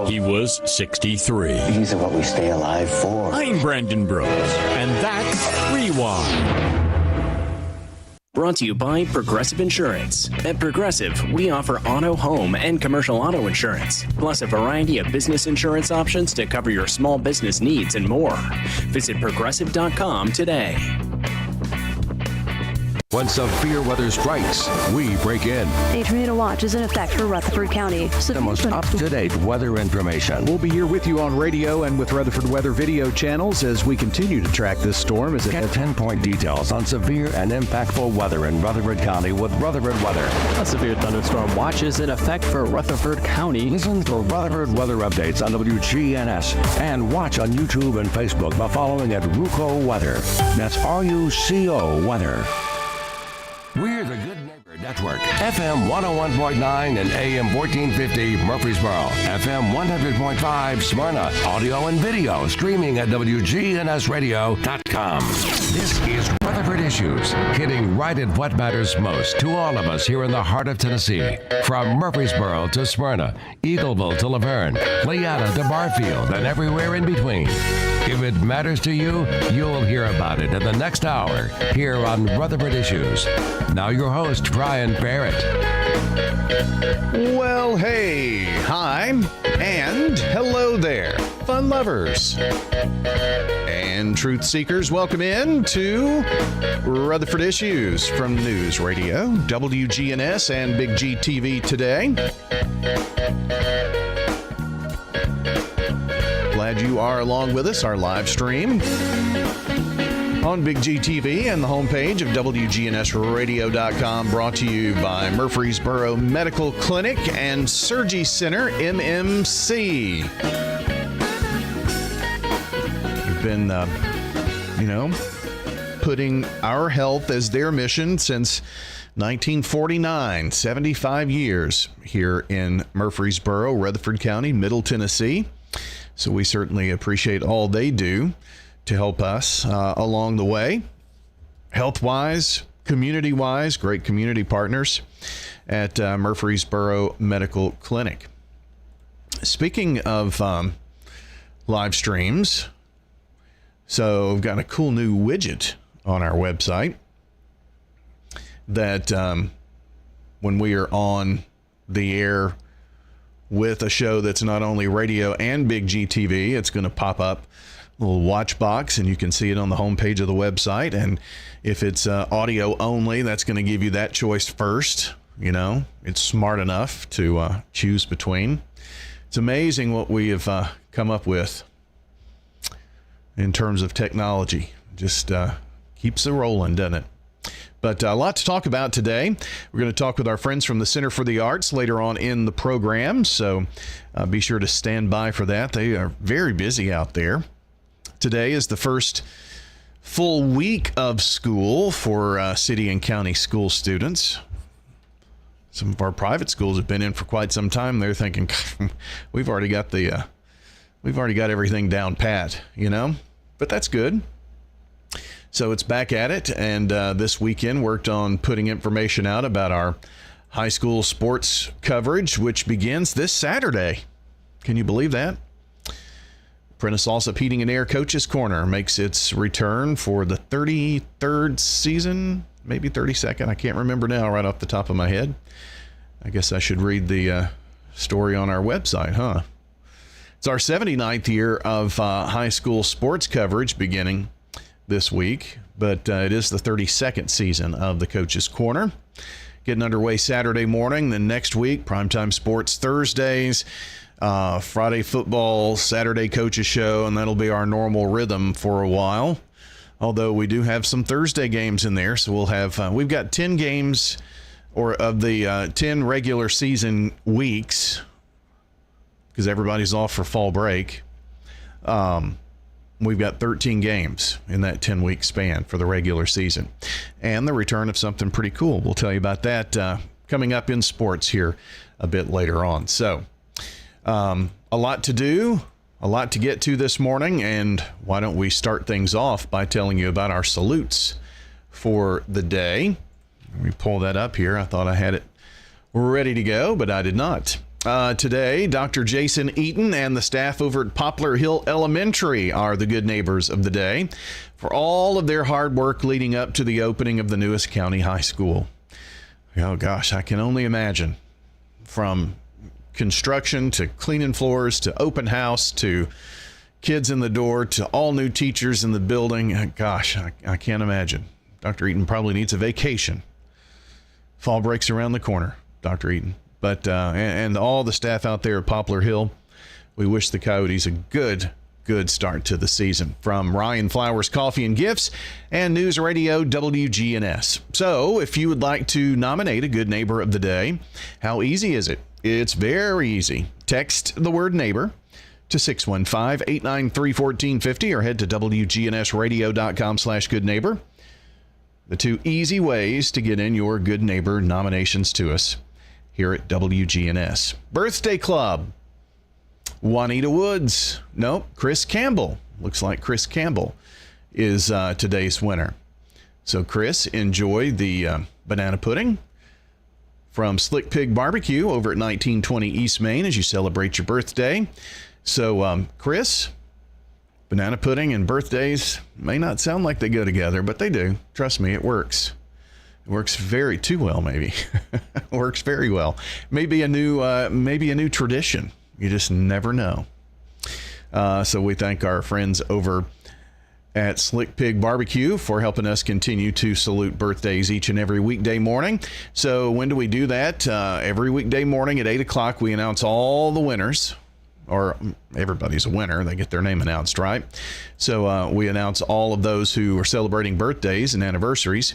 He was 63. These are what we stay alive for. I'm Brandon Brooks, and that's Rewind. Brought to you by Progressive Insurance. At Progressive, we offer auto, home, and commercial auto insurance, plus a variety of business insurance options to cover your small business needs and more. Visit Progressive.com today. When severe weather strikes, we break in. A tornado watch is in effect for Rutherford County. The most up-to-date weather information. We'll be here with you on radio and with Rutherford Weather video channels as we continue to track this storm. Get 10-point details on severe and impactful weather in Rutherford County with Rutherford Weather. A severe thunderstorm watch is in effect for Rutherford County. Listen for Rutherford weather updates on WGNS and watch on YouTube and Facebook by following at RUCO Weather. That's RUCO Weather. We're the Good Neighbor Network. FM 101.9 and AM 1450 Murfreesboro. FM 100.5 Smyrna. Audio and video streaming at wgnsradio.com. This is Rutherford Issues, hitting right at what matters most to all of us here in the heart of Tennessee. From Murfreesboro to Smyrna, Eagleville to Laverne, Cleanna to Barfield, and everywhere in between. If it matters to you, you'll hear about it in the next hour here on Rutherford Issues. Now your host, Brian Barrett. Well, hey, hi, and hello there, fun lovers and truth seekers. Welcome in to Rutherford Issues from News Radio, WGNS, and Big G TV today. Glad you are along with us, our live stream on Big G TV and the homepage of wgnsradio.com, brought to you by Murfreesboro Medical Clinic and Surgery Center, MMC. We've been, putting our health as their mission since 1949, 75 years here in Murfreesboro, Rutherford County, Middle Tennessee. So we certainly appreciate all they do to help us along the way, health-wise, community-wise, great community partners at Murfreesboro Medical Clinic. Speaking of live streams, so we've got a cool new widget on our website that when we are on the air with a show that's not only radio and Big G TV, it's going to pop up a little watch box and you can see it on the homepage of the website. And if it's audio only, that's going to give you that choice first. You know, it's smart enough to choose between. It's amazing what we have come up with in terms of technology. Just keeps it rolling, doesn't it? But a lot to talk about today. We're going to talk with our friends from the Center for the Arts later on in the program, so be sure to stand by for that. They are very busy out there. Today is the first full week of school for city and county school students. Some of our private schools have been in for quite some time. They're thinking, we've already got everything down pat, you know, but that's good. So it's back at it, and this weekend worked on putting information out about our high school sports coverage, which begins this Saturday. Can you believe that? Prentice Allsup Heating and Air Coach's Corner makes its return for the 33rd season, maybe 32nd. I can't remember now right off the top of my head. I guess I should read the story on our website, huh? It's our 79th year of high school sports coverage beginning this week, but it is the 32nd season of the Coach's Corner. Getting underway Saturday morning, then next week, primetime sports Thursdays, Friday football, Saturday Coach's Show, and that'll be our normal rhythm for a while. Although we do have some Thursday games in there, so we'll have, we've got 10 games, or of the 10 regular season weeks, because everybody's off for fall break. We've got 13 games in that 10-week span for the regular season. And the return of something pretty cool. We'll tell you about that coming up in sports here a bit later on. So, a lot to do, a lot to get to this morning, and why don't we start things off by telling you about our salutes for the day. Let me pull that up here. I thought I had it ready to go, but I did not. Today, Dr. Jason Eaton and the staff over at Poplar Hill Elementary are the good neighbors of the day for all of their hard work leading up to the opening of the newest county high school. Oh gosh, I can only imagine, from construction to cleaning floors to open house to kids in the door to all new teachers in the building. Gosh, I can't imagine. Dr. Eaton probably needs a vacation. Fall breaks around the corner, Dr. Eaton. But and all the staff out there at Poplar Hill, we wish the Coyotes a good start to the season. From Ryan Flowers Coffee and Gifts and News Radio WGNS. So if you would like to nominate a good neighbor of the day, how easy is it? It's very easy. Text the word neighbor to 615-893-1450 or head to wgnsradio.com/good neighbor. The two easy ways to get in your good neighbor nominations to us here at WGNS. Birthday Club. Juanita Woods. Nope, Chris Campbell. Looks like Chris Campbell is today's winner. So, Chris, enjoy the banana pudding from Slick Pig Barbecue over at 1920 East Main as you celebrate your birthday. So, Chris, banana pudding and birthdays may not sound like they go together, but they do. Trust me, it works. It works too well, maybe. Works very well. Maybe a new tradition. You just never know. So we thank our friends over at Slick Pig Barbecue for helping us continue to salute birthdays each and every weekday morning. So when do we do that? Every weekday morning at 8 o'clock, we announce all the winners. Or everybody's a winner. They get their name announced, right? So we announce all of those who are celebrating birthdays and anniversaries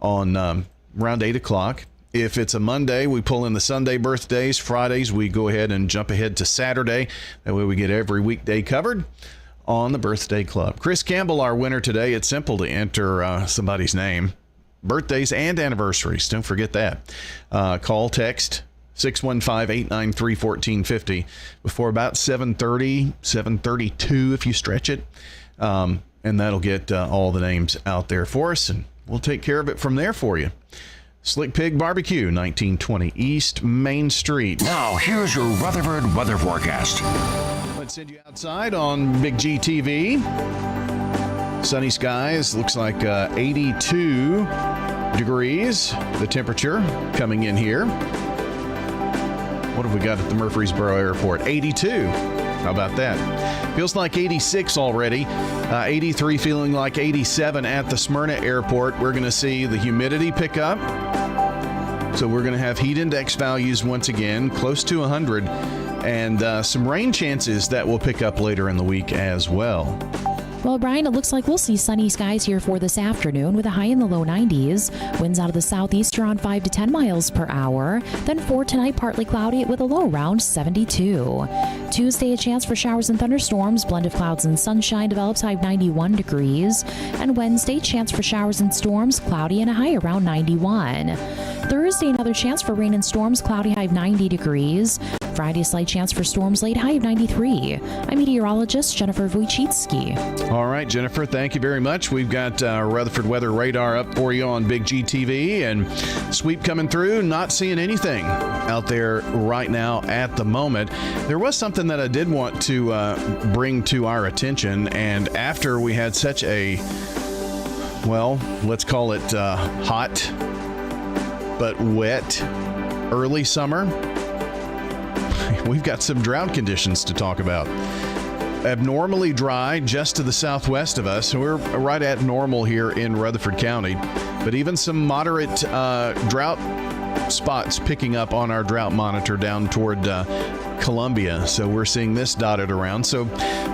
on around 8 o'clock. If it's a Monday, we pull in the Sunday birthdays. Fridays, we go ahead and jump ahead to Saturday. That way we get every weekday covered on the Birthday Club. Chris Campbell, our winner today. It's simple to enter somebody's name. Birthdays and anniversaries. Don't forget that. Call, text 615-893-1450 before about 7:30, 7:32 if you stretch it. And that'll get all the names out there for us, and we'll take care of it from there for you. Slick Pig Barbecue, 1920 East Main Street. Now, here's your Rutherford weather forecast. Let's send you outside on Big G TV. Sunny skies, looks like 82 degrees, the temperature coming in here. What have we got at the Murfreesboro Airport? 82. How about that? Feels like 86 already. 83 feeling like 87 at the Smyrna Airport. We're going to see the humidity pick up. So we're going to have heat index values once again, close to 100. And some rain chances that will pick up later in the week as well. Well, Brian, it looks like we'll see sunny skies here for this afternoon with a high in the low 90s. Winds out of the southeast around 5 to 10 miles per hour. Then for tonight, partly cloudy with a low around 72. Tuesday, a chance for showers and thunderstorms. Blend of clouds and sunshine develops, high of 91 degrees. And Wednesday, chance for showers and storms, cloudy and a high around 91. Thursday, another chance for rain and storms, cloudy, high of 90 degrees. Friday, a slight chance for storms, late, high of 93. I'm meteorologist Jennifer Wojcicki. All right, Jennifer, thank you very much. We've got Rutherford weather radar up for you on Big G TV, and sweep coming through. Not seeing anything out there right now at the moment. There was something that I did want to bring to our attention, and after we had such a, well, let's call it hot but wet early summer, we've got some drought conditions to talk about. Abnormally dry just to the southwest of us. We're right at normal here in Rutherford County, but even some moderate drought spots picking up on our drought monitor down toward Columbia. So we're seeing this dotted around. So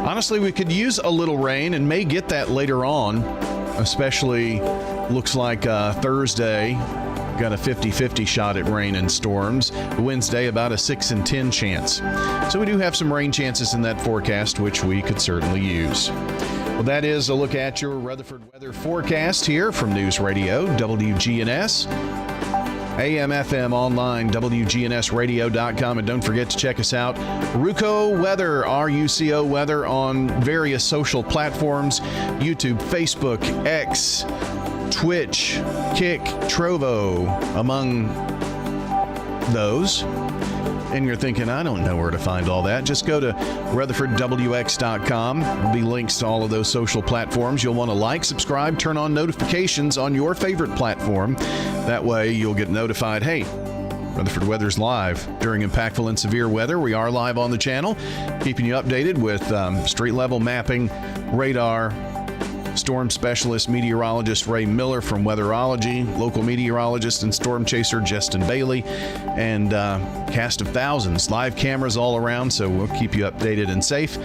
honestly, we could use a little rain and may get that later on, especially looks like Thursday. Got a 50-50 shot at rain and storms. Wednesday, about a 6 in 10 chance. So we do have some rain chances in that forecast, which we could certainly use. Well, that is a look at your Rutherford weather forecast here from News Radio WGNS. AM, FM, online, wgnsradio.com. And don't forget to check us out, Ruco Weather, RUCO Weather, on various social platforms, YouTube, Facebook, X, Twitch, Kick, Trovo, among those. and you're thinking, I don't know where to find all that, just go to RutherfordWX.com. There'll be links to all of those social platforms. You'll want to like, subscribe, turn on notifications on your favorite platform. That way you'll get notified, hey, Rutherford Weather's live during impactful and severe weather. We are live on the channel, keeping you updated with street level mapping, radar, storm specialist meteorologist Ray Miller from Weatherology, local meteorologist and storm chaser Justin Bailey, and cast of thousands, live cameras all around, so we'll keep you updated and safe.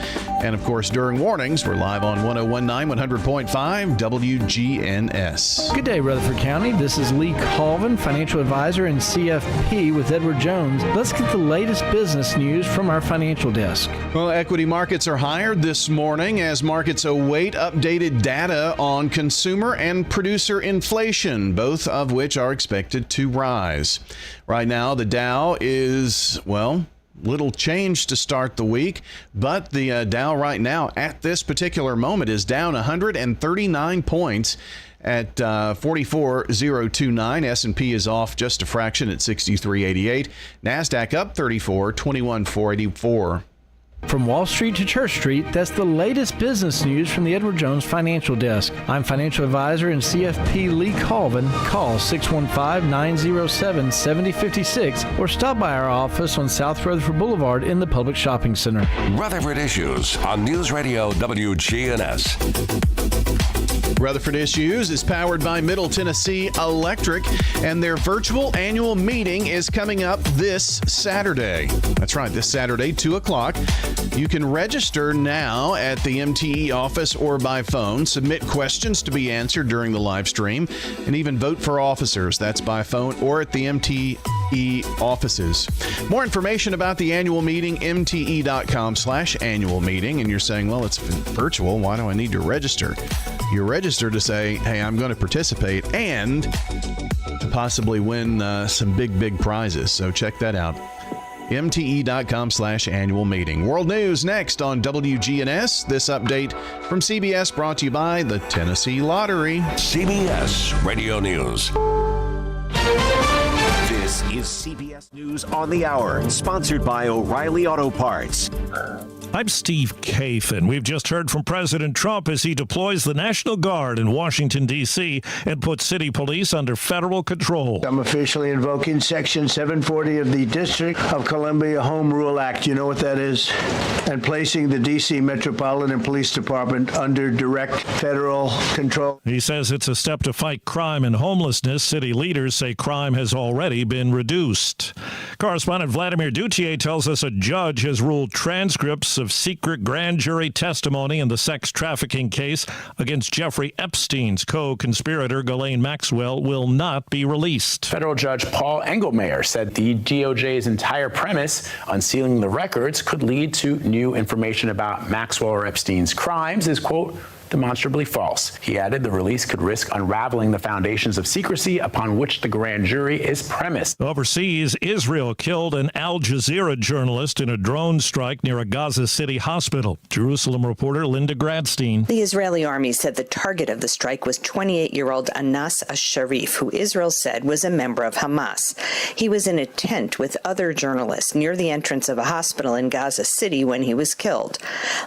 And of course, during warnings, we're live on 101.9, 100.5 WGNS. Good day, Rutherford County. This is Lee Colvin, financial advisor and CFP with Edward Jones. Let's get the latest business news from our financial desk. Well, equity markets are higher this morning as markets await updated data on consumer and producer inflation, both of which are expected to rise. Right now, the Dow is, well, little change to start the week, but the Dow right now at this particular moment is down 139 points at 44,029. S&P is off just a fraction at 63.88. NASDAQ up 34, 21,484. From Wall Street to Church Street, that's the latest business news from the Edward Jones Financial Desk. I'm financial advisor and CFP Lee Colvin. Call 615-907-7056 or stop by our office on South Rutherford Boulevard in the Public Shopping Center. Rutherford Issues on News Radio WGNS. Rutherford Issues is powered by Middle Tennessee Electric, and their virtual annual meeting is coming up this Saturday. That's right, this Saturday, 2 o'clock. You can register now at the MTE office or by phone, submit questions to be answered during the live stream, and even vote for officers. That's by phone or at the MTE offices. More information about the annual meeting, mte.com/annual meeting. And you're saying, well, it's virtual. Why do I need to register? You register to say, hey, I'm going to participate and to possibly win some big prizes. So check that out. mte.com/annual meeting. World news next on WGNS. This update from CBS brought to you by the Tennessee Lottery. CBS Radio News. This is CBS News on the Hour, sponsored by O'Reilly Auto Parts. I'm Steve Kathan. We've just heard from President Trump as he deploys the National Guard in Washington, D.C. and puts city police under federal control. I'm officially invoking Section 740 of the District of Columbia Home Rule Act. You know what that is? And placing the D.C. Metropolitan Police Department under direct federal control. He says it's a step to fight crime and homelessness. City leaders say crime has already been reduced. Correspondent Vladimir Dutier tells us a judge has ruled transcripts of secret grand jury testimony in the sex trafficking case against Jeffrey Epstein's co-conspirator Ghislaine Maxwell will not be released. Federal Judge Paul Engelmayer said the DOJ's entire premise, unsealing the records, could lead to new information about Maxwell or Epstein's crimes is, quote, demonstrably false. He added the release could risk unraveling the foundations of secrecy upon which the grand jury is premised. Overseas, Israel killed an Al Jazeera journalist in a drone strike near a Gaza City hospital. Jerusalem reporter Linda Gradstein. The Israeli army said the target of the strike was 28-year-old Anas Asharif, who Israel said was a member of Hamas. He was in a tent with other journalists near the entrance of a hospital in Gaza City when he was killed.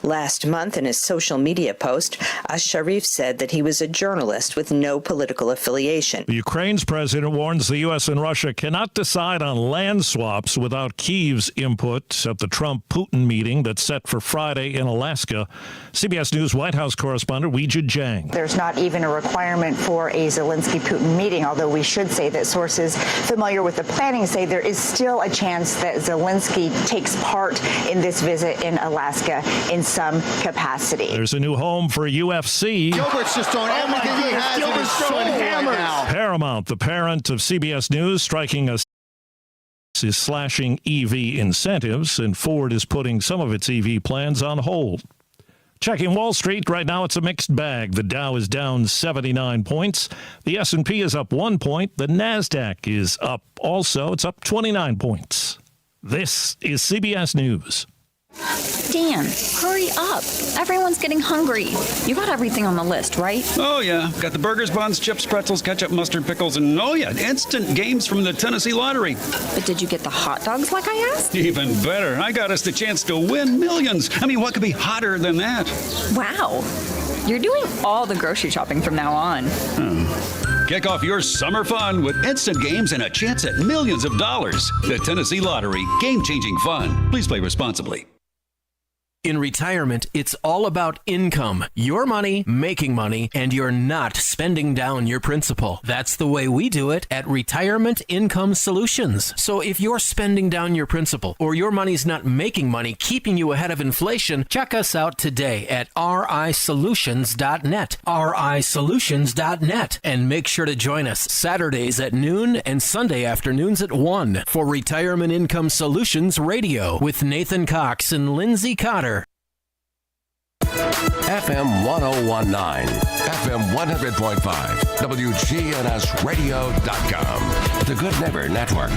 Last month, in his social media post, Asharif said that he was a journalist with no political affiliation. Ukraine's president warns the U.S. and Russia cannot decide on land swaps without Kyiv's input at the Trump-Putin meeting that's set for Friday in Alaska. CBS News White House correspondent Weijia Jiang. There's not even a requirement for a Zelensky-Putin meeting, although we should say that sources familiar with the planning say there is still a chance that Zelensky takes part in this visit in Alaska in some capacity. There's a new home for UFC. Gilbert's just throwing everything he has. Gilbert's throwing hammers. Right, Paramount, the parent of CBS News, striking a is slashing EV incentives, and Ford is putting some of its EV plans on hold. Checking Wall Street, right now it's a mixed bag. The Dow is down 79 points. The S&P is up 1 point. The NASDAQ is up also. It's up 29 points. This is CBS News. Dan, hurry up. Everyone's getting hungry. You got everything on the list, right? Oh, yeah. Got the burgers, buns, chips, pretzels, ketchup, mustard, pickles, and instant games from the Tennessee Lottery. But did you get the hot dogs like I asked? Even better. I got us the chance to win millions. I mean, what could be hotter than that? Wow. You're doing all the grocery shopping from now on. Kick off your summer fun with instant games and a chance at millions of dollars. The Tennessee Lottery. Game-changing fun. Please play responsibly. In retirement, it's all about income. Your money, making money, and you're not spending down your principal. That's the way we do it at Retirement Income Solutions. So if you're spending down your principal or your money's not making money, keeping you ahead of inflation, check us out today at risolutions.net. risolutions.net. And make sure to join us Saturdays at noon and Sunday afternoons at 1 for Retirement Income Solutions Radio with Nathan Cox and Lindsay Cotter. FM 1019, FM 100.5, WGNSradio.com, the Good Neighbor Network.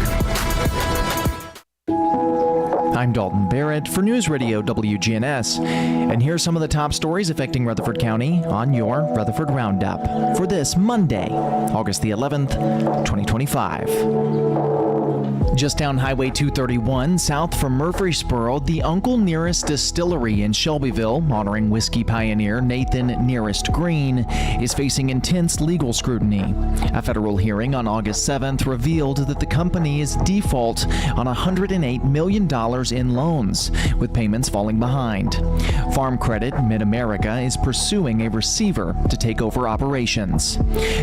I'm Dalton Barrett for News Radio WGNS, and here's some of the top stories affecting Rutherford County on your Rutherford Roundup for this Monday, August the 11th, 2025. Just down Highway 231, south from Murfreesboro, the Uncle Nearest Distillery in Shelbyville, honoring whiskey pioneer Nathan Nearest Green, is facing intense legal scrutiny. A federal hearing on August 7th revealed that the company is default on $108 million in loans, with payments falling behind. Farm Credit Mid-America is pursuing a receiver to take over operations.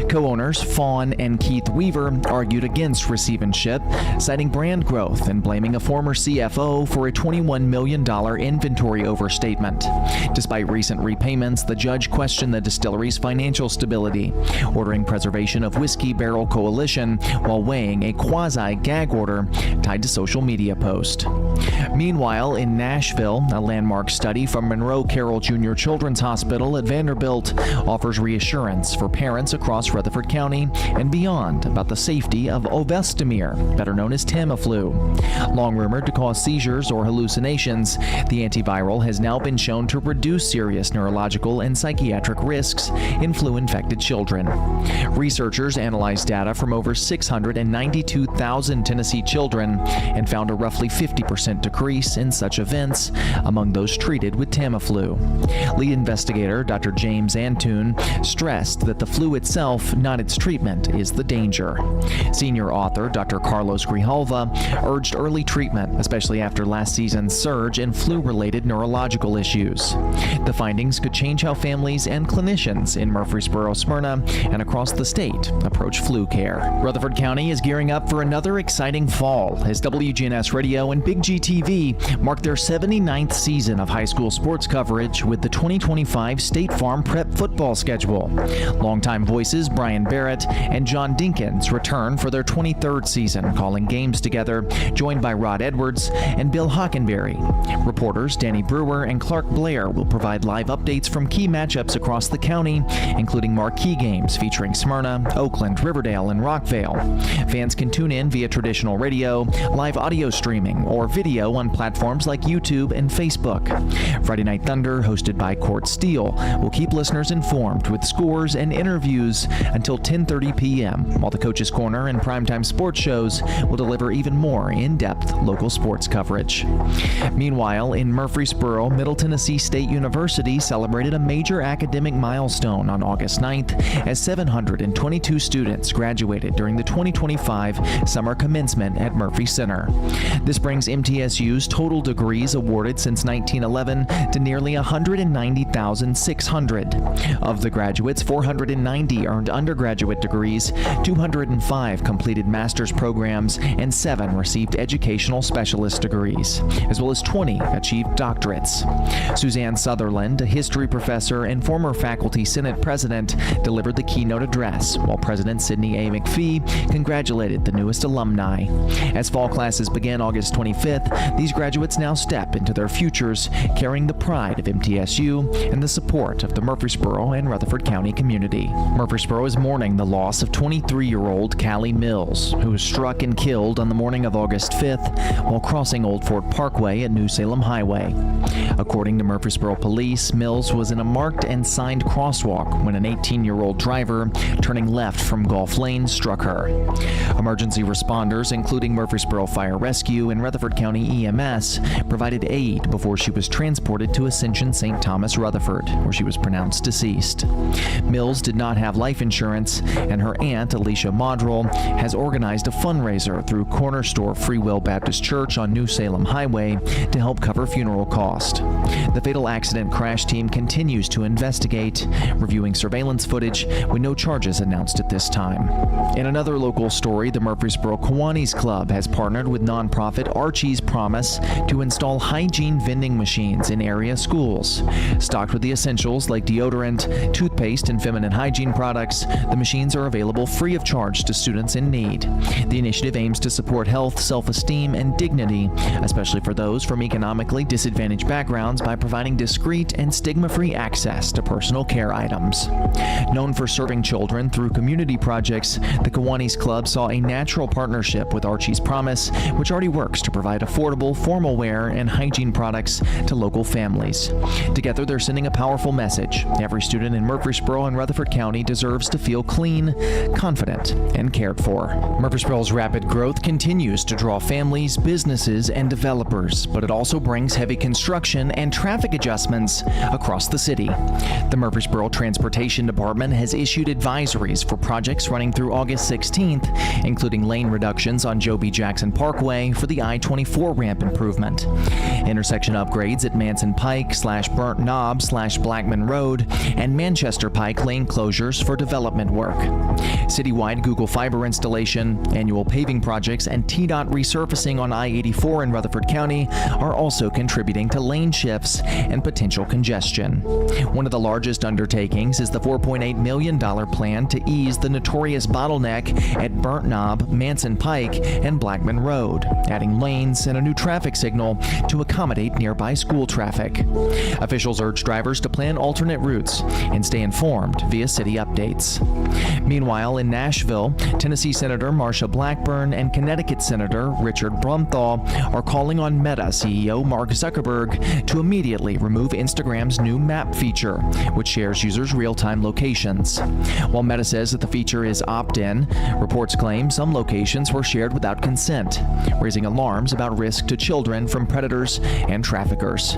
Co-owners Fawn and Keith Weaver argued against receivership, citing brand growth and blaming a former CFO for a $21 million inventory overstatement. Despite recent repayments, the judge questioned the distillery's financial stability, ordering preservation of Whiskey Barrel Coalition while weighing a quasi-gag order tied to social media post. Meanwhile, in Nashville, a landmark study from Monroe Carroll Jr. Children's Hospital at Vanderbilt offers reassurance for parents across Rutherford County and beyond about the safety of Ovestamir, better known as Tamiflu. Long rumored to cause seizures or hallucinations, the antiviral has now been shown to reduce serious neurological and psychiatric risks in flu-infected children. Researchers analyzed data from over 692,000 Tennessee children and found a roughly 50% decrease in such events among those treated with Tamiflu. Lead investigator Dr. James Antoon stressed that the flu itself, not its treatment, is the danger. Senior author Dr. Carlos Grijalva urged early treatment, especially after last season's surge in flu-related neurological issues. The findings could change how families and clinicians in Murfreesboro, Smyrna, and across the state approach flu care. Rutherford County is gearing up for another exciting fall as WGNS Radio and Big GTV mark their 79th season of high school sports coverage with the 2025 State Farm Prep football schedule. Longtime voices Brian Barrett and John Dinkins return for their 23rd season, calling games together, joined by Rod Edwards and Bill Hockenberry. Reporters Danny Brewer and Clark Blair will provide live updates from key matchups across the county, including marquee games featuring Smyrna, Oakland, Riverdale, and Rockvale. Fans can tune in via traditional radio, live audio streaming, or video on platforms like YouTube and Facebook. Friday Night Thunder, hosted by Court Steele, will keep listeners informed with scores and interviews until 10:30 p.m., while the Coach's Corner and Primetime Sports shows will deliver even more in-depth local sports coverage. Meanwhile, in Murfreesboro, Middle Tennessee State University celebrated a major academic milestone on August 9th as 722 students graduated during the 2025 summer commencement at Murphy Center. This brings MTSU's total degrees awarded since 1911 to nearly 190,600. Of the graduates, 490 earned undergraduate degrees, 205 completed master's programs, and 7 received educational specialist degrees, as well as 20 achieved doctorates. Suzanne Sutherland, a history professor and former faculty senate president, delivered the keynote address, while President Sidney A. McPhee congratulated the newest alumni. As fall classes began August 25th, these graduates now step into their futures, carrying the pride of MTSU and the support of the Murfreesboro and Rutherford County community. Murfreesboro is mourning the loss of 23-year-old Callie Mills, who was struck and killed on the morning of August 5th while crossing Old Fort Parkway at New Salem Highway. According to Murfreesboro police, Mills was in a marked and signed crosswalk when an 18-year-old driver turning left from Gulf Lane struck her. Emergency responders, including Murfreesboro Fire Rescue and Rutherford County EMS, provided aid before she was transported to Ascension St. Thomas Rutherford, where she was pronounced deceased. Mills did not have life insurance, and her aunt, Alicia Modrell, has organized a fundraiser through Corner Store Free Will Baptist Church on New Salem Highway to help cover funeral cost. The fatal accident crash team continues to investigate, reviewing surveillance footage with no charges announced at this time. In another local story, the Murfreesboro Kiwanis Club has partnered with nonprofit Archie's Promise to install hygiene vending machines in area schools. Stocked with the essentials like deodorant, toothpaste, and feminine hygiene products, the machines are available free of charge to students in need. The initiative aims to support health, self-esteem, and dignity, especially for those from economically disadvantaged backgrounds, by providing discreet and stigma-free access to personal care items. Known for serving children through community projects, the Kiwanis Club saw a natural partnership with Archie's Promise, which already works to provide affordable formal wear and hygiene products to local families. Together, they're sending a powerful message. Every student in Murfreesboro and Rutherford County deserves to feel clean, confident, and cared for. Murfreesboro's rapid growth continues to draw families, businesses, and developers, but it also brings heavy construction and traffic adjustments across the city. The Murfreesboro Transportation Department has issued advisories for projects running through August 16th, including lane reductions on Joe B. Jackson Parkway for the I-24 ramp improvement, intersection upgrades at Manson Pike / Burnt Knob / Blackman Road, and Manchester Pike lane closures for development work. Citywide Google Fiber installation, annual paving projects, and TDOT resurfacing on I-84 in Rutherford County are also contributing to lane shifts and potential congestion. One of the largest undertakings is the $4.8 million plan to ease the notorious bottleneck at Burnt Knob, Manson Pike, and Blackman Road, adding lanes and a new traffic signal to accommodate nearby school traffic. Officials urge drivers to plan alternate routes and stay informed via city updates. Meanwhile, in Nashville, Tennessee Senator Marsha Blackburn and Connecticut Senator Richard Brumthal are calling on Meta CEO Mark Zuckerberg to immediately remove Instagram's new map feature, which shares users' real-time locations. While Meta says that the feature is opt-in, reports claim some locations were shared without consent, raising alarms about risk to children from predators and traffickers.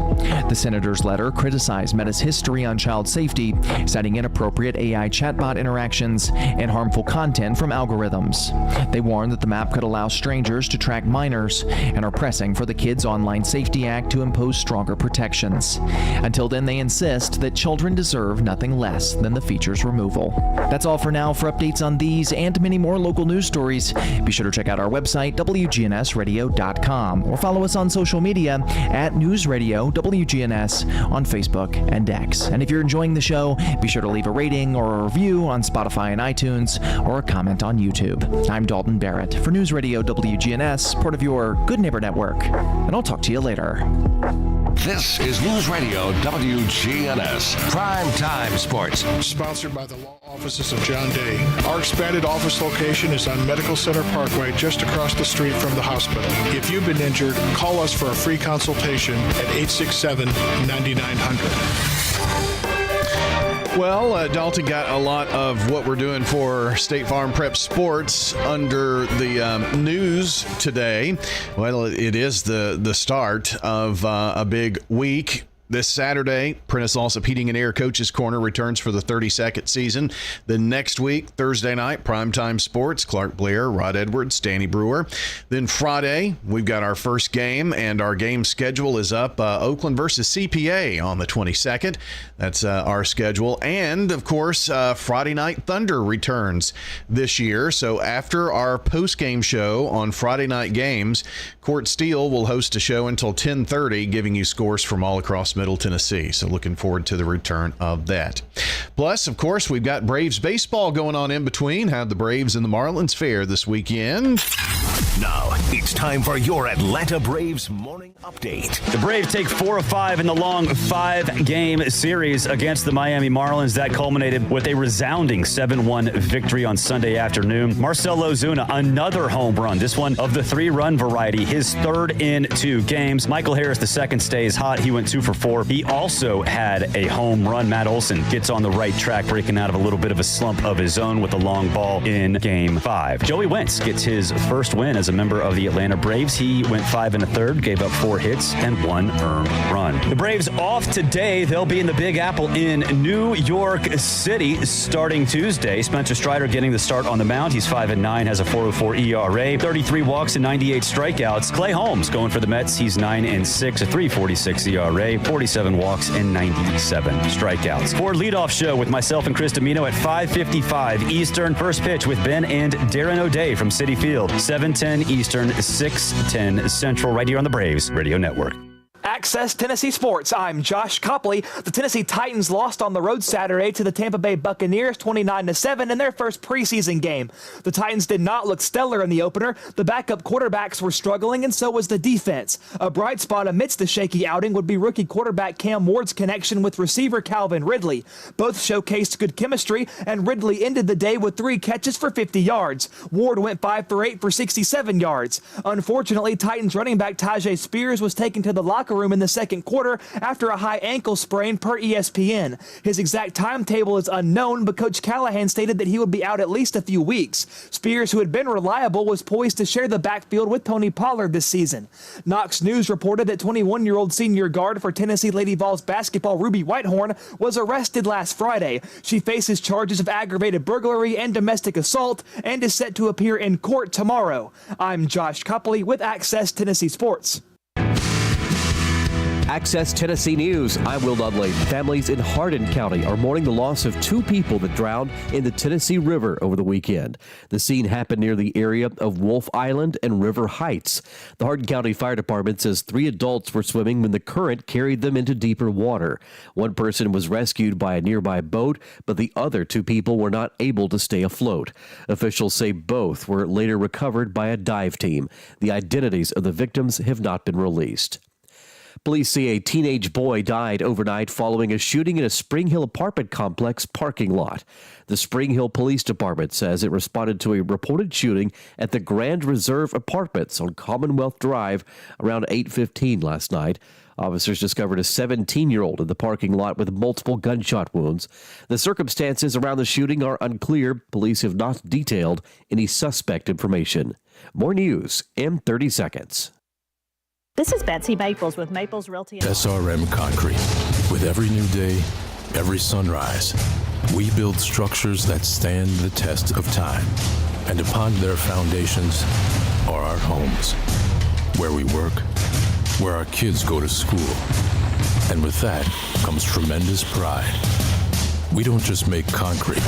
The senator's letter criticized Meta's history on child safety, citing inappropriate AI chatbot interactions and harmful content from algorithms. They warn that the map could allow strangers to track minors and are pressing for the Kids Online Safety Act to impose stronger protections. Until then, they insist that children deserve nothing less than the feature's removal. That's all for now. For updates on these and many more local news stories, be sure to check out our website, wgnsradio.com, or follow us on social media at News Radio WGNS on Facebook and X. And if you're enjoying the show, be sure to leave a rating or a review on Spotify and iTunes, or a comment on YouTube. I'm Dalton Barrett for News Radio WGNS, part of your Good Neighbor Network, and I'll talk to you later. This is News Radio WGNS Prime Time Sports. Sponsored by the law offices of John Day. Our expanded office location is on Medical Center Parkway, just across the street from the hospital. If you've been injured, call us for a free consultation at 867-9900. Well, Dalton got a lot of what we're doing for State Farm Prep Sports under the news today. Well, it is the start of a big week. This Saturday, Prentice Allsup Heating and Air Coaches Corner returns for the 32nd season. The next week, Thursday night, Primetime Sports, Clark Blair, Rod Edwards, Danny Brewer. Then Friday, we've got our first game, and our game schedule is up. Oakland versus CPA on the 22nd. That's our schedule. And, of course, Friday Night Thunder returns this year. So after our post-game show on Friday night games, Court Steele will host a show until 10:30, giving you scores from all across Middle Tennessee. So looking forward to the return of that. Plus, of course, we've got Braves baseball going on in between. How'd the Braves and the Marlins fare this weekend? Now, it's time for your Atlanta Braves morning update. The Braves take 4 of 5 in the long 5-game series against the Miami Marlins. That culminated with a resounding 7-1 victory on Sunday afternoon. Marcell Ozuna, another home run, this one of the 3-run variety, his third in 2 games. Michael Harris, the second, stays hot. He went 2 for 4. He also had a home run. Matt Olson gets on the right track, breaking out of a little bit of a slump of his own with a long ball in Game 5. Joey Wentz gets his first win as a member of the Atlanta Braves. He went 5 1/3, gave up 4 hits and 1 earned run. The Braves off today. They'll be in the Big Apple in New York City starting Tuesday. Spencer Strider getting the start on the mound. He's 5-9, has a 4.04 ERA, 33 walks and 98 strikeouts. Clay Holmes going for the Mets. He's 9-6, a 3.46 ERA, 47 walks and 97 strikeouts. For leadoff show with myself and Chris Domino at 5:55 Eastern. First pitch with Ben and Darren O'Day from Citi Field. 7:10 Eastern, 6:10 Central, right here on the Braves Radio Network. Access Tennessee Sports. I'm Josh Copley. The Tennessee Titans lost on the road Saturday to the Tampa Bay Buccaneers 29-7 in their first preseason game. The Titans did not look stellar in the opener. The backup quarterbacks were struggling, and so was the defense. A bright spot amidst the shaky outing would be rookie quarterback Cam Ward's connection with receiver Calvin Ridley. Both showcased good chemistry, and Ridley ended the day with 3 catches for 50 yards. Ward went 5 for 8 for 67 yards. Unfortunately, Titans running back Tajay Spears was taken to the locker room in the second quarter after a high ankle sprain per ESPN. His exact timetable is unknown, but Coach Callahan stated that he would be out at least a few weeks. Spears, who had been reliable, was poised to share the backfield with Tony Pollard this season. Knox News reported that 21-year-old senior guard for Tennessee Lady Vols basketball Ruby Whitehorn was arrested last Friday. She faces charges of aggravated burglary and domestic assault and is set to appear in court tomorrow. I'm Josh Copley with Access Tennessee Sports. Access Tennessee News. I'm Will Dudley. Families in Hardin County are mourning the loss of 2 people that drowned in the Tennessee River over the weekend. The scene happened near the area of Wolf Island and River Heights. The Hardin County Fire Department says 3 adults were swimming when the current carried them into deeper water. One person was rescued by a nearby boat, but the other 2 people were not able to stay afloat. Officials say both were later recovered by a dive team. The identities of the victims have not been released. Police say a teenage boy died overnight following a shooting in a Spring Hill apartment complex parking lot. The Spring Hill Police Department says it responded to a reported shooting at the Grand Reserve Apartments on Commonwealth Drive around 8:15 last night. Officers discovered a 17-year-old in the parking lot with multiple gunshot wounds. The circumstances around the shooting are unclear. Police have not detailed any suspect information. More news in 30 seconds. This is Betsy Maples with Maples Realty. SRM Concrete. With every new day, every sunrise, we build structures that stand the test of time. And upon their foundations are our homes, where we work, where our kids go to school. And with that comes tremendous pride. We don't just make concrete.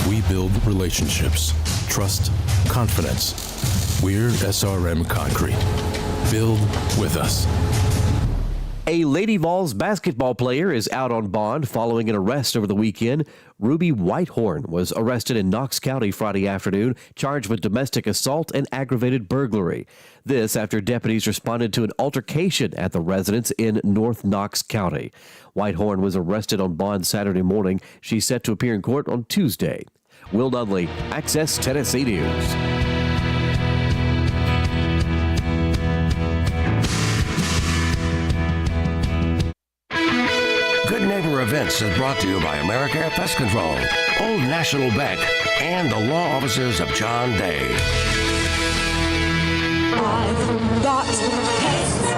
We build relationships, trust, confidence. We're SRM Concrete. Build with us. A Lady Vols basketball player is out on bond following an arrest over the weekend. Ruby Whitehorn was arrested in Knox County Friday afternoon, charged with domestic assault and aggravated burglary. This after deputies responded to an altercation at the residence in North Knox County. Whitehorn was arrested on bond Saturday morning. She's set to appear in court on Tuesday. Will Dudley, Access Tennessee News. Good Neighbor Events is brought to you by America Pest Control, Old National Bank, and the law offices of John Day.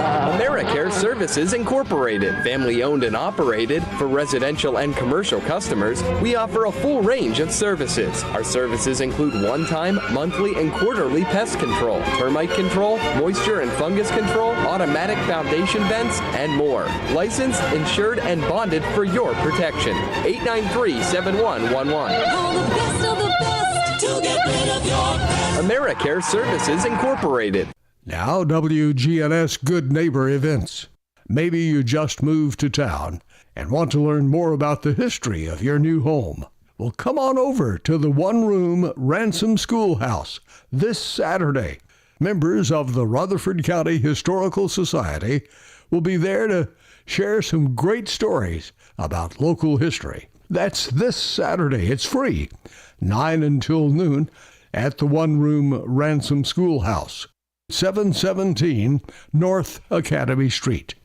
AmeriCare Services Incorporated, family owned and operated. For residential and commercial customers, we offer a full range of services. Our services include one-time, monthly, and quarterly pest control, termite control, moisture and fungus control, automatic foundation vents, and more. Licensed, insured, and bonded for your protection. 893-7111. All the best of the best to get rid of your pest. AmeriCare Services Incorporated. Now, WGNS Good Neighbor Events. Maybe you just moved to town and want to learn more about the history of your new home. Well, come on over to the one-room Ransom Schoolhouse this Saturday. Members of the Rutherford County Historical Society will be there to share some great stories about local history. That's this Saturday. It's free, 9 until noon at the one-room Ransom Schoolhouse, 717 North Academy Street.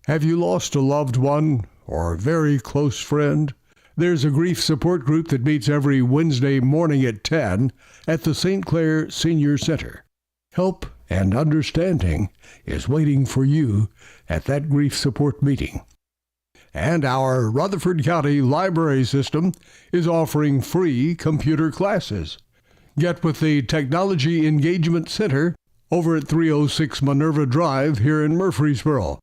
Have you lost a loved one or a very close friend? There's a grief support group that meets every Wednesday morning at 10 at the St. Clair Senior Center. Help and understanding is waiting for you at that grief support meeting. And our Rutherford County Library System is offering free computer classes. Get with the Technology Engagement Center over at 306 Minerva Drive here in Murfreesboro.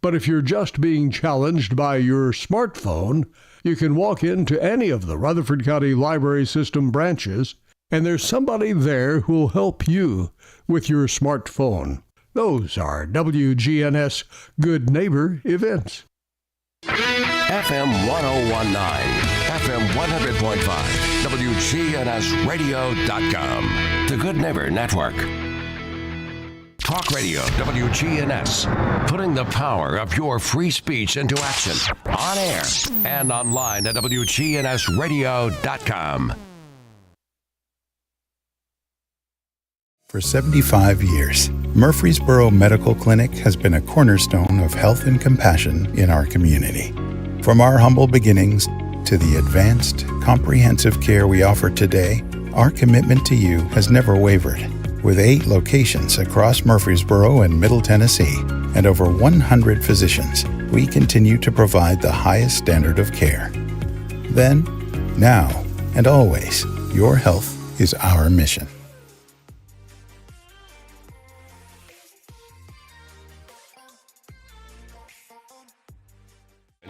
But if you're just being challenged by your smartphone, you can walk into any of the Rutherford County Library System branches, and there's somebody there who'll help you with your smartphone. Those are WGNS Good Neighbor events. FM 1019, FM 100.5, WGNSradio.com. The Good Neighbor Network. Talk Radio, WGNS, putting the power of your free speech into action, on air and online at WGNSradio.com. For 75 years, Murfreesboro Medical Clinic has been a cornerstone of health and compassion in our community. From our humble beginnings to the advanced, comprehensive care we offer today, our commitment to you has never wavered. With 8 locations across Murfreesboro and Middle Tennessee and over 100 physicians, we continue to provide the highest standard of care. Then, now, and always, your health is our mission.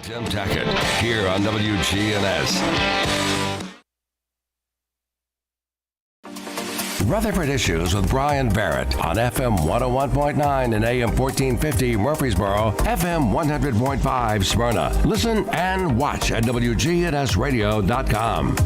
Tim Tackett here on WGNS. Rutherford Issues with Brian Barrett on FM 101.9 and AM 1450 Murfreesboro, FM 100.5 Smyrna. Listen and watch at WGNSradio.com.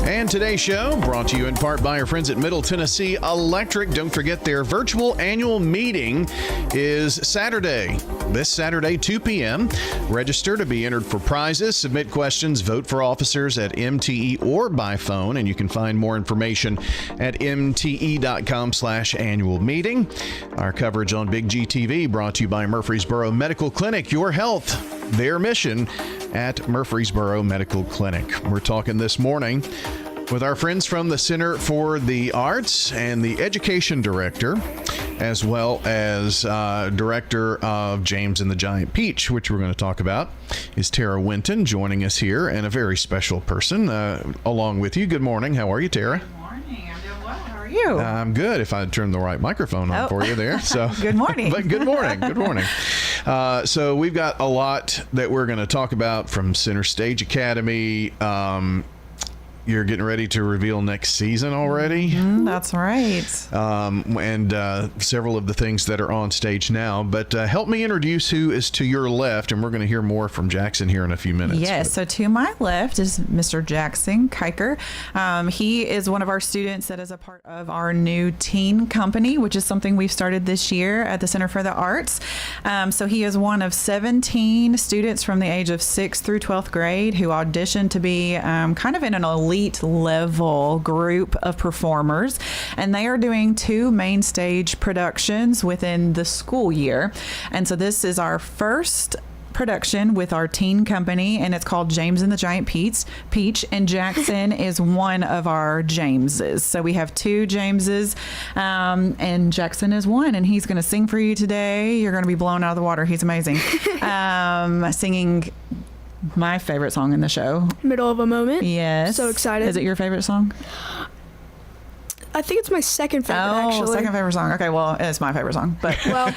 And today's show brought to you in part by our friends at Middle Tennessee Electric. Don't forget their virtual annual meeting is Saturday. This Saturday, 2 p.m. Register to be entered for prizes, submit questions, vote for officers at MTE or by phone. And you can find more information at mte.com/annual meeting. Our coverage on Big G TV brought to you by Murfreesboro Medical Clinic. Your health, their mission at Murfreesboro Medical Clinic. We're talking this morning with our friends from the Center for the Arts and the Education Director, as well as Director of James and the Giant Peach, which we're going to talk about, is Tara Winton joining us here, and a very special person along with you. Good morning. How are you, Tara? Good morning. I'm doing well. How are you? I'm good, if I turned the right microphone on for you there. So good morning. But good morning. Good morning. So we've got a lot that we're going to talk about from Center Stage Academy. You're getting ready to reveal next season already. That's right. And several of the things that are on stage now. But help me introduce who is to your left, and we're going to hear more from Jackson here in a few minutes. Yes, so to my left is Mr. Jackson Kiker. He is one of our students that is a part of our new teen company, which is something we've started this year at the Center for the Arts. So he is one of 17 students from the age of 6th through 12th grade who auditioned to be kind of in an elite level group of performers, and they are doing 2 main stage productions within the school year. And so this is our first production with our teen company, and it's called James and the Giant Peach, and Jackson is one of our Jameses. So we have 2 Jameses, and Jackson is one, and he's going to sing for you today. You're going to be blown out of the water. He's amazing. Singing my favorite song in the show, Middle of a Moment. Yes. So excited. Is it your favorite song? I think it's my second favorite, actually. Second favorite song. Okay, well, it's my favorite song. But well,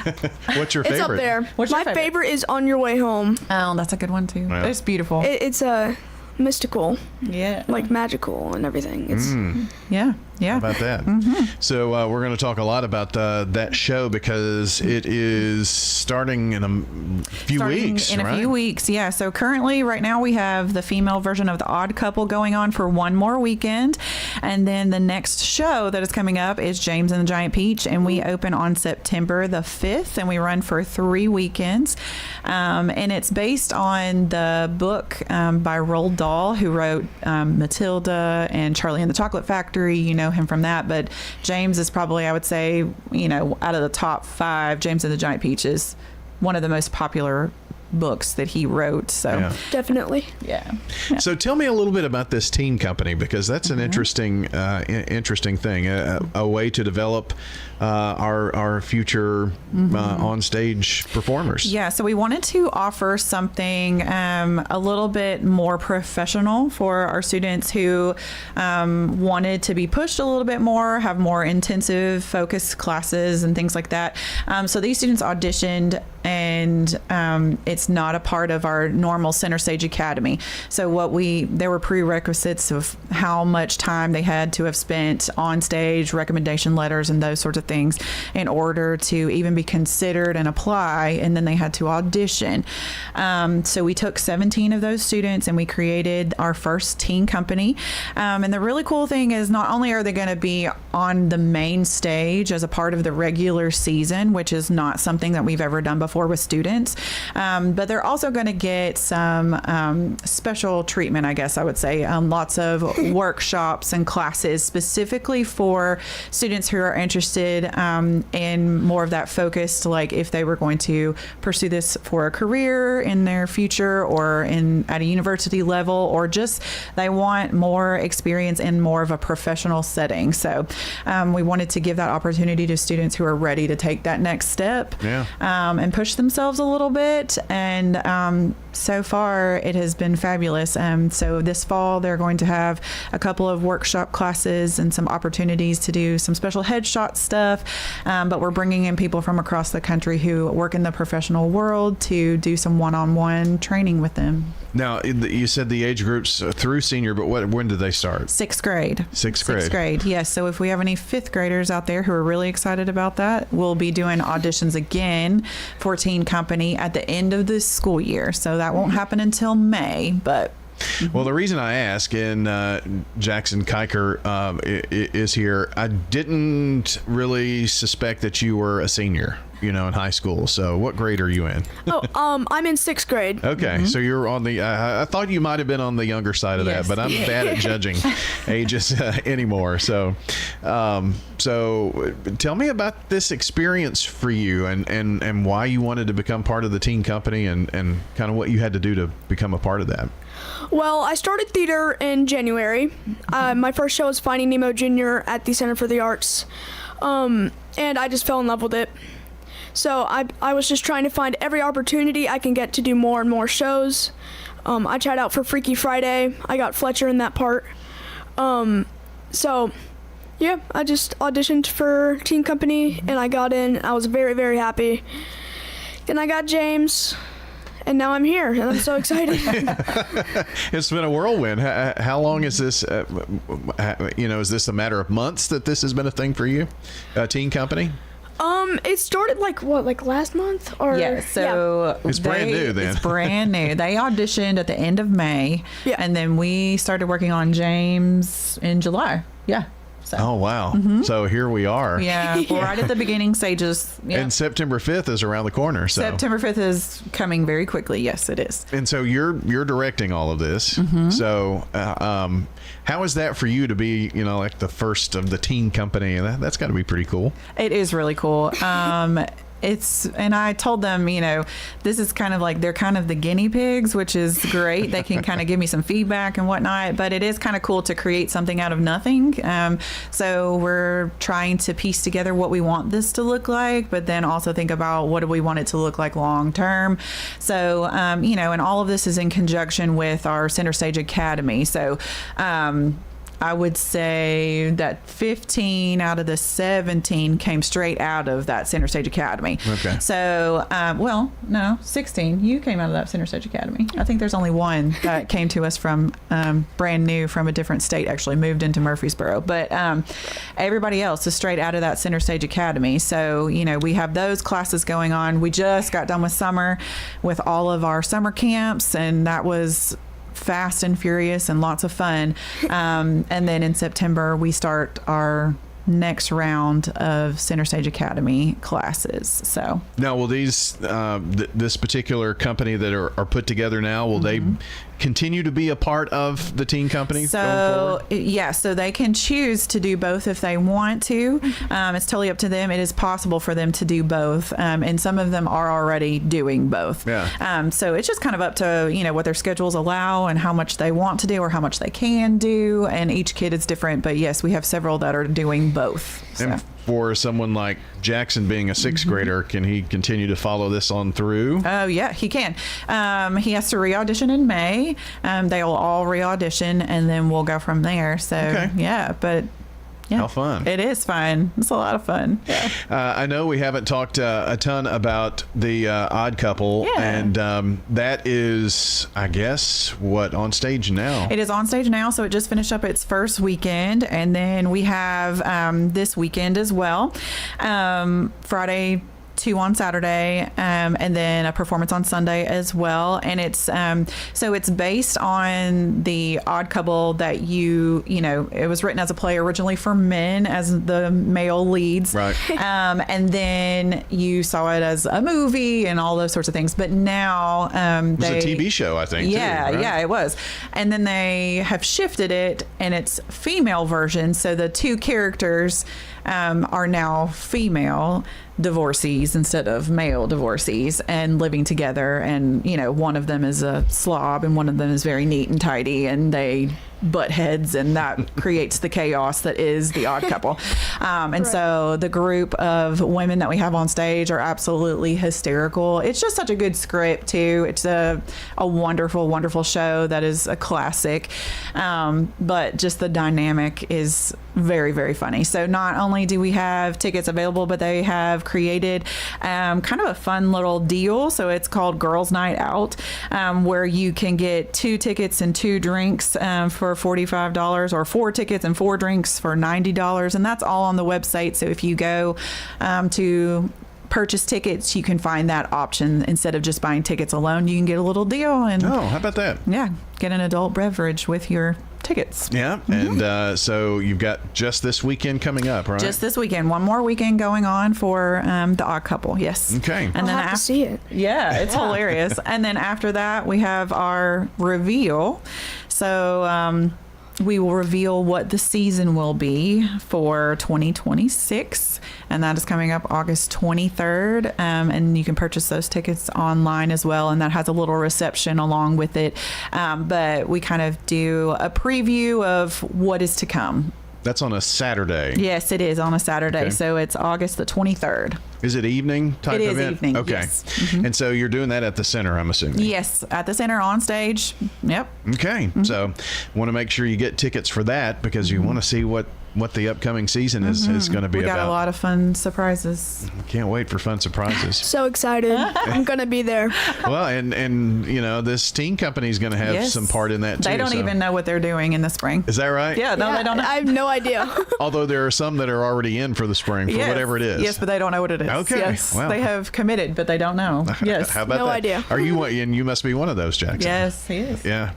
what's your favorite? It's up there. What's your favorite is On Your Way Home. Oh, that's a good one, too. Yeah. It's beautiful. It's mystical. Yeah. Like magical and everything. It's yeah. Yeah. How about that? So we're going to talk a lot about that show because it is starting in a few weeks. In a few weeks, yeah. So currently, right now, we have the female version of The Odd Couple going on for one more weekend. And then the next show that is coming up is James and the Giant Peach. And we open on September the 5th and we run for 3 weekends. And it's based on the book by Roald Dahl, who wrote Matilda and Charlie and the Chocolate Factory. You know him from that. But James is probably, I would say, out of the top 5, James and the Giant Peach is one of the most popular books that he wrote. So definitely. Yeah. So tell me a little bit about this teen company, because that's an interesting thing, a way to develop our future on-stage performers. Yeah, so we wanted to offer something a little bit more professional for our students who wanted to be pushed a little bit more, have more intensive focused classes and things like that. So these students auditioned, and it's not a part of our normal Center Stage Academy. So there were prerequisites of how much time they had to have spent on stage, recommendation letters, and those sorts of things in order to even be considered and apply, and then they had to audition. So we took 17 of those students and we created our first teen company. And the really cool thing is not only are they going to be on the main stage as a part of the regular season, which is not something that we've ever done before with students, but they're also going to get some special treatment, I guess I would say. Lots of workshops and classes specifically for students who are interested in more of that focused, like if they were going to pursue this for a career in their future or at a university level, or just they want more experience in more of a professional setting. So we wanted to give that opportunity to students who are ready to take that next step and push themselves a little bit. And so far it has been fabulous. So this fall they're going to have a couple of workshop classes and some opportunities to do some special headshot stuff. But we're bringing in people from across the country who work in the professional world to do some one-on-one training with them. Now, you said the age groups through senior, but when did they start? Sixth grade. Sixth grade. Sixth grade, yes. So if we have any fifth graders out there who are really excited about that, we'll be doing auditions again for Teen Company at the end of this school year. So that won't happen until May, but... Well, the reason I ask, and Jackson Kiker is here, I didn't really suspect that you were a senior, in high school. So what grade are you in? I'm in 6th grade. Okay, so you're on the, I thought you might have been on the younger side of that, but I'm bad at judging ages anymore. So tell me about this experience for you and why you wanted to become part of the teen company and kind of what you had to do to become a part of that. Well, I started theater in January. My first show was Finding Nemo Jr. at the Center for the Arts, and I just fell in love with it. So I was just trying to find every opportunity I can get to do more and more shows. I tried out for Freaky Friday. I got Fletcher in that part. So, yeah, I just auditioned for Teen Company, and I got in. I was very, very happy. Then I got James. And now I'm here, and I'm so excited. It's been a whirlwind. How long is this? Is this a matter of months that this has been a thing for you, Teen Company? It started like last month or so it's brand new then. It's brand new. They auditioned at the end of May, and then we started working on James in July. Yeah. So. Oh, wow. So here we are. Yeah, we're right at the beginning stages. Yep. And September 5th is around the corner. So September 5th is coming very quickly. Yes, it is. And so you're directing all of this. So how is that for you to be, like the first of the teen company? And that's got to be pretty cool. It is really cool. And I told them, this is kind of like, they're kind of the guinea pigs, which is great. They can kind of give me some feedback and whatnot, but it is kind of cool to create something out of nothing. So we're trying to piece together what we want this to look like, but then also think about what do we want it to look like long term. So, and all of this is in conjunction with our Center Stage Academy. So, I would say that 15 out of the 17 came straight out of that Center Stage Academy. Okay. So, well, no, 16. You came out of that Center Stage Academy. I think there's only one that came to us from brand new from a different state, actually moved into Murfreesboro. But everybody else is straight out of that Center Stage Academy. So, you know, we have those classes going on. We just got done with summer with all of our summer camps, and that was fast and furious and lots of fun. And then in September, we start our next round of Center Stage Academy classes. So now, will these this particular company that are put together now, will they continue to be a part of the teen company going forward? Yeah, so they can choose to do both if they want to. It's totally up to them. It is possible for them to do both, and some of them are already doing both. Yeah. So it's just kind of up to, you know, what their schedules allow and how much they want to do or how much they can do, and each kid is different. But yes, we have several that are doing both. So. And for someone like Jackson being a sixth grader, can he continue to follow this on through? Oh, yeah, he can. He has to re-audition in May. They will all re-audition, and then we'll go from there. So, yeah, but... Yeah. How fun. It is fun. It's a lot of fun. Yeah. I know we haven't talked a ton about the Odd Couple, and that is, I guess, on stage now? It is on stage now, so it just finished up its first weekend, and then we have this weekend as well. Friday, 2 on Saturday, and then a performance on Sunday as well. And it's so it's based on the Odd Couple that you know, it was written as a play originally for men as the male leads, right? And then you saw it as a movie and all those sorts of things. But now it was a TV show, I think. Yeah, too, right? Yeah, it was. And then they have shifted it, and it's female version. So the two characters are now female divorcees instead of male divorcees, and living together. And, you know, one of them is a slob and one of them is very neat and tidy, and they butt heads, and that creates the chaos that is the Odd Couple. And so the group of women that we have on stage are absolutely hysterical. It's just such a good script too. It's a wonderful, wonderful show that is a classic. But just the dynamic is very, very funny. So not only do we have tickets available, but they have created kind of a fun little deal. So it's called Girls Night Out, where you can get 2 tickets and 2 drinks for $45, or 4 tickets and 4 drinks for $90. And that's all on the website. So if you go to purchase tickets, you can find that option. Instead of just buying tickets alone, you can get a little deal. And how about that? Yeah, get an adult beverage with your tickets. Yeah, and so you've got just this weekend coming up, right? Just this weekend. One more weekend going on for the Odd Couple. Yes. Okay. And I'll then have to see it. Yeah, it's hilarious. And then after that, we have our reveal. So we will reveal what the season will be for 2026, and that is coming up August 23rd. And you can purchase those tickets online as well, and that has a little reception along with it. But we kind of do a preview of what is to come. That's on a Saturday. Yes, it is on a Saturday. Okay. So it's August the 23rd. Is it evening type event? It is evening, okay. yes. Mm-hmm. And so you're doing that at the center, I'm assuming? Yes, at the center on stage. Yep. Okay. Mm-hmm. So want to make sure you get tickets for that, because you want to see what the upcoming season is going to be about. We got a lot of fun surprises. Can't wait for fun surprises. So excited. I'm going to be there. Well, and you know, this teen company is going to have some part in that too. They don't even know what they're doing in the spring. Is that right? Yeah, no, they don't know. I have no idea. Although there are some that are already in for the spring for whatever it is. Yes, but they don't know what it is. Okay. Yes, Well. they have committed, but they don't know. Yes. How about No that? idea. Are you? And you must be one of those, Jackson. Yes, he is. Yeah.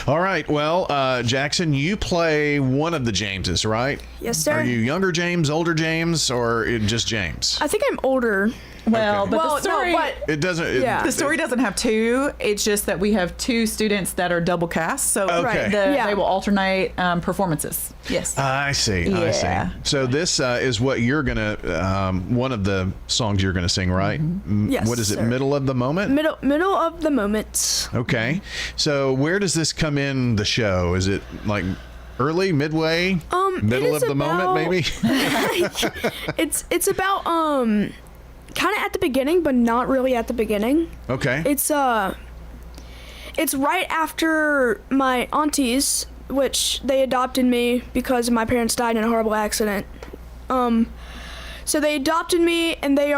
All right. Well, Jackson, you play one of the Jameses, right? Yes, sir. Are you younger James, older James, or just James? I think I'm older. Well, Okay. but the story, It doesn't. Yeah. the story doesn't have 2. It's just that we have 2 students that are double cast. So Okay. they will alternate performances. Yes. I see. I see. Yeah. So this is what you're gonna. One of the songs you're gonna sing, right? Yes, What is it? sir. Middle of the moment. Middle of the moment. Okay. So where does this come in the show? Is it like early, midway, middle of the moment, maybe? It's about kind of at the beginning, but not really at the beginning. Okay. It's right after my aunties which they adopted me because my parents died in a horrible accident. So they adopted me, and they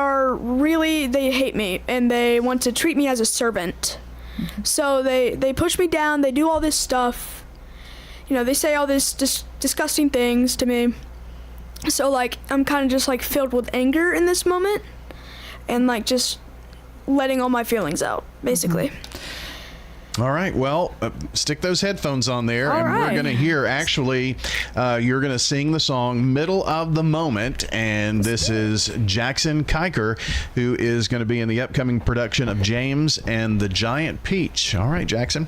hate me, and they want to treat me as a servant. So they push me down, they do all this stuff. You know, they say all this disgusting things to me. So, like, I'm kind of just, like, filled with anger in this moment, and, like, just letting all my feelings out, basically. All right. Well, stick those headphones on there, all and right. we're going to hear, actually, you're going to sing the song Middle of the Moment, and this is Jackson Kiker, who is going to be in the upcoming production of James and the Giant Peach. All right, Jackson.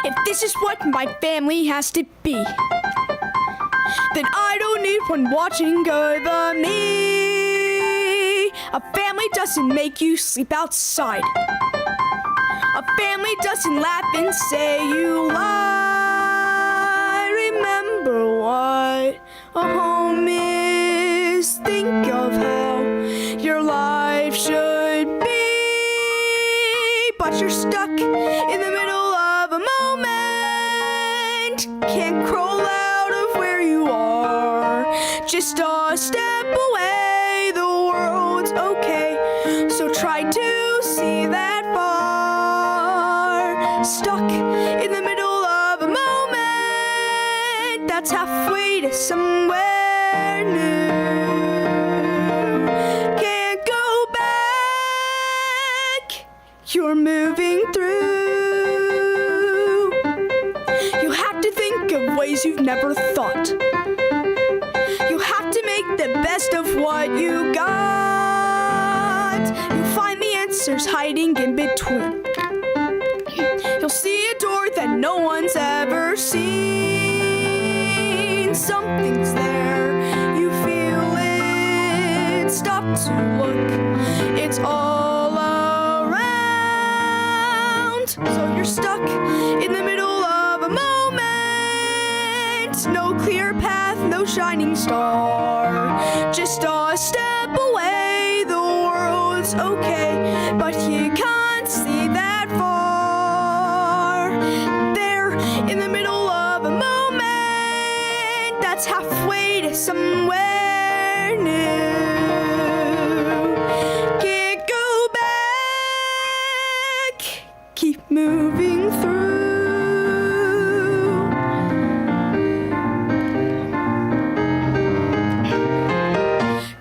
If this is what my family has to be, then I don't need one watching over me. A family doesn't make you sleep outside. A family doesn't laugh and say you lie. Remember what a home is. Think of how your life should be. But you're stuck in the middle of a moment. Can't crawl out of where you are. Just a step away, the world's okay. So try to see that far. Stuck in the middle of a moment that's halfway to somewhere new. Can't go back. You're moving through. You have to think of ways you've never thought. You have to make the best of what you got. You find the answers hiding in between. You'll see a door that no one's ever seen. Something's there, you feel it. Stop to look, it's all around. So you're stuck in the middle of a moment. No clear path, no shining star. Just a step away, the world's okay, but you can't see that far. There in the middle of a moment that's halfway to somewhere new. Can't go back, keep moving through.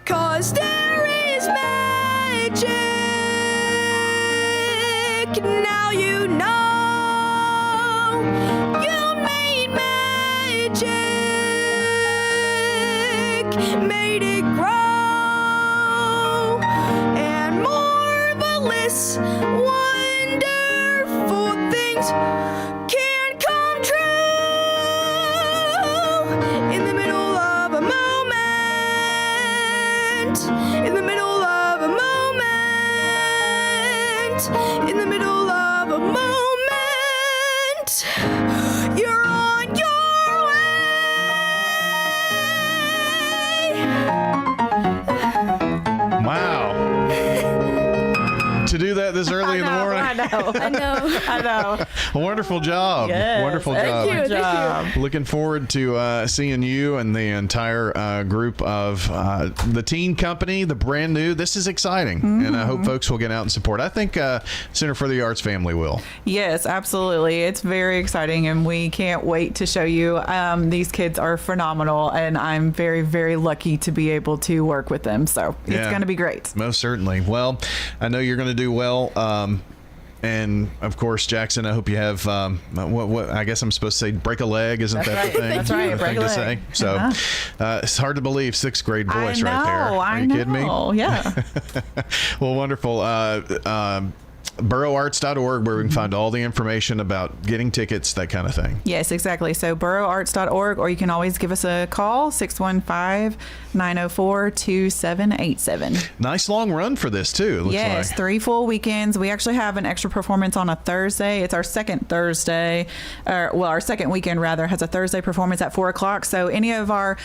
Cause there is magic, now you know. You made magic, made it grow, and marvelous, wonderful things can come true. In the middle of a moment, in the middle of a moment, in the middle of a moment, you're on your way. Wow. To do that this early in the morning. I know. Wonderful job. Yes, Wonderful job. Thank you. Looking forward to seeing you and the entire group of the Teen Company, the brand new. This is exciting, and I hope folks will get out and support. I think Center for the Arts family will. Yes, absolutely. It's very exciting, and we can't wait to show you. These kids are phenomenal, and I'm very, very lucky to be able to work with them. So it's going to be great. Most certainly. Well, I know you're going to do well. And of course, Jackson, I hope you have what I guess I'm supposed to say, break a leg. Isn't that the thing? That's right. Break a leg. Say? So it's hard to believe, 6th grade voice right there. Are you kidding me? Yeah. Well, wonderful. borougharts.org, where we can find all the information about getting tickets, that kind of thing. Yes, exactly. So borougharts.org, or you can always give us a call, 615-904-2787. Nice long run for this, too. It looks Yes, like. 3 full weekends. We actually have an extra performance on a Thursday. It's our second Thursday, our second weekend rather, has a Thursday performance at 4 o'clock. So any of our,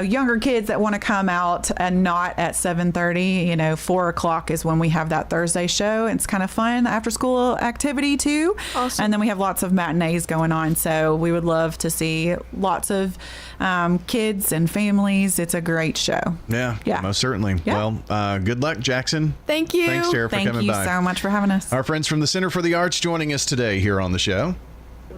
younger kids that want to come out and not at 7:30, 4 o'clock is when we have that Thursday show. It's kind of fun after school activity too. Awesome. And then we have lots of matinees going on. So we would love to see lots of kids and families. It's a great show. Yeah, most certainly. Yeah. Well, good luck, Jackson. Thank you. Thanks, Tara, for coming by. Thank you so much for having us. Our friends from the Center for the Arts joining us today here on the show.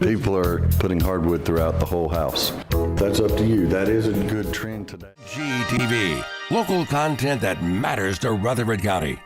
People are putting hardwood throughout the whole house. That's up to you. That is a good trend today. GTV, local content that matters to Rutherford County.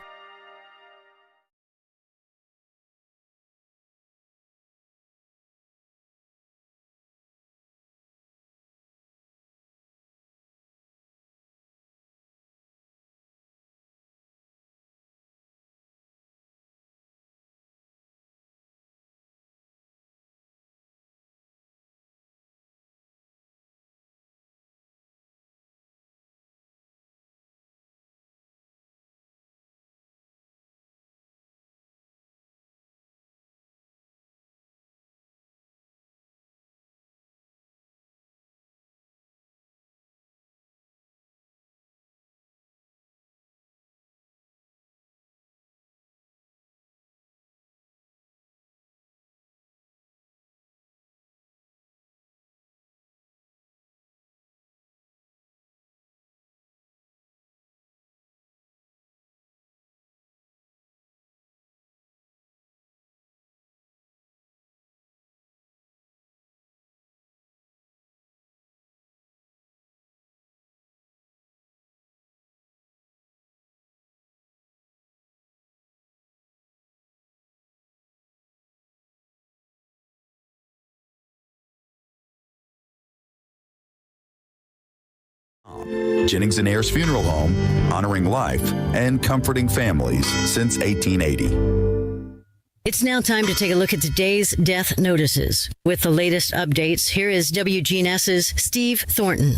Jennings and Ayers Funeral Home, honoring life and comforting families since 1880. It's now time to take a look at today's death notices. With the latest updates, here is WGNS's Steve Thornton.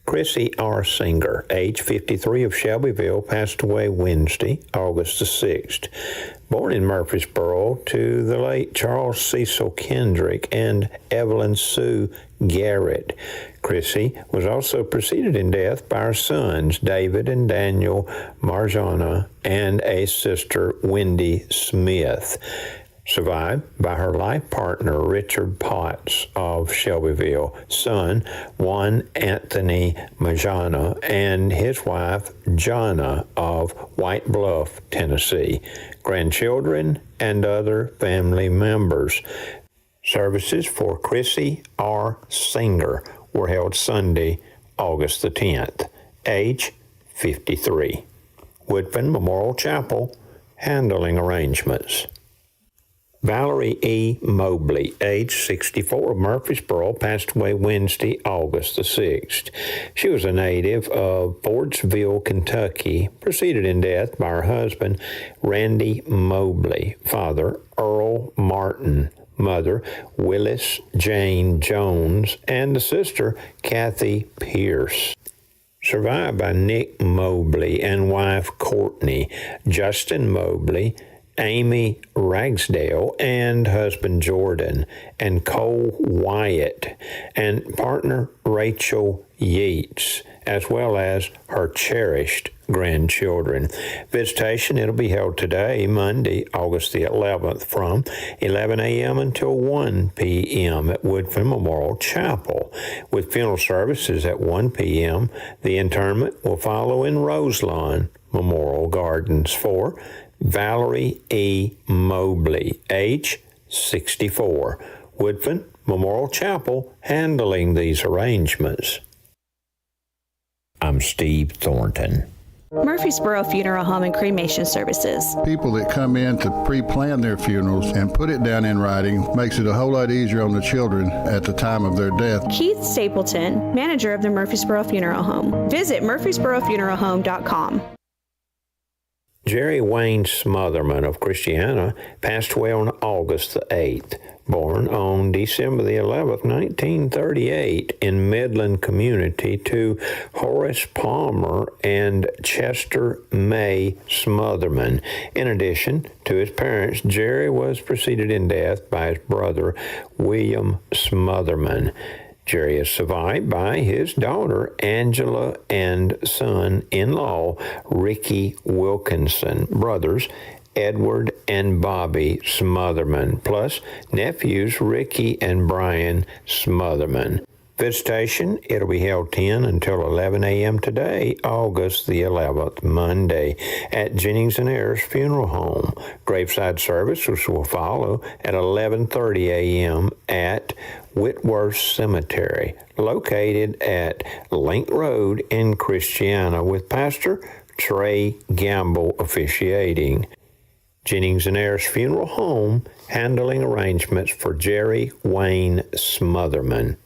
Chrissy R. Singer, age 53, of Shelbyville, passed away Wednesday, August the 6th. Born in Murfreesboro to the late Charles Cecil Kendrick and Evelyn Sue Garrett. Chrissy was also preceded in death by her sons, David and Daniel Marjana, and a sister, Wendy Smith. Survived by her life partner, Richard Potts of Shelbyville, son, Juan Anthony Majana, and his wife, Jonna of White Bluff, Tennessee, grandchildren, and other family members. Services for Chrissy R. Singer were held Sunday, August the 10th, age 53. Woodfin Memorial Chapel, handling arrangements. Valerie E. Mobley, age 64, of Murfreesboro, passed away Wednesday, August the 6th. She was a native of Fordsville, Kentucky, preceded in death by her husband, Randy Mobley, father, Earl Martin, mother, Willis Jane Jones, and the sister, Kathy Pierce. Survived by Nick Mobley and wife, Courtney, Justin Mobley, Amy Ragsdale, and husband Jordan, and Cole Wyatt, and partner Rachel Yates, as well as her cherished grandchildren. Visitation, it'll be held today, Monday, August the 11th, from 11 a.m. until 1 p.m. at Woodfin Memorial Chapel, with funeral services at 1 p.m. The interment will follow in Roselawn Memorial Gardens for Valerie E. Mobley, age 64. Woodfin Memorial Chapel, handling these arrangements. I'm Steve Thornton. Murfreesboro Funeral Home and Cremation Services. People that come in to pre-plan their funerals and put it down in writing makes it a whole lot easier on the children at the time of their death. Keith Stapleton, manager of the Murfreesboro Funeral Home. Visit murfreesborofuneralhome.com. Jerry Wayne Smotherman of Christiana passed away on August the 8th. Born on December the 11th, 1938 in Midland Community to Horace Palmer and Chester May Smotherman. In addition to his parents, Jerry was preceded in death by his brother, William Smotherman. Jerry is survived by his daughter, Angela, and son-in-law, Ricky Wilkinson, brothers, Edward and Bobby Smotherman, plus nephews Ricky and Brian Smotherman. Visitation, it'll be held 10 until 11 a.m. today, August the 11th, Monday, at Jennings and Ayers Funeral Home. Graveside services will follow at 11:30 a.m. at Whitworth Cemetery, located at Link Road in Christiana, with Pastor Trey Gamble officiating. Jennings and Ayers Funeral Home, handling arrangements for Jerry Wayne Smotherman.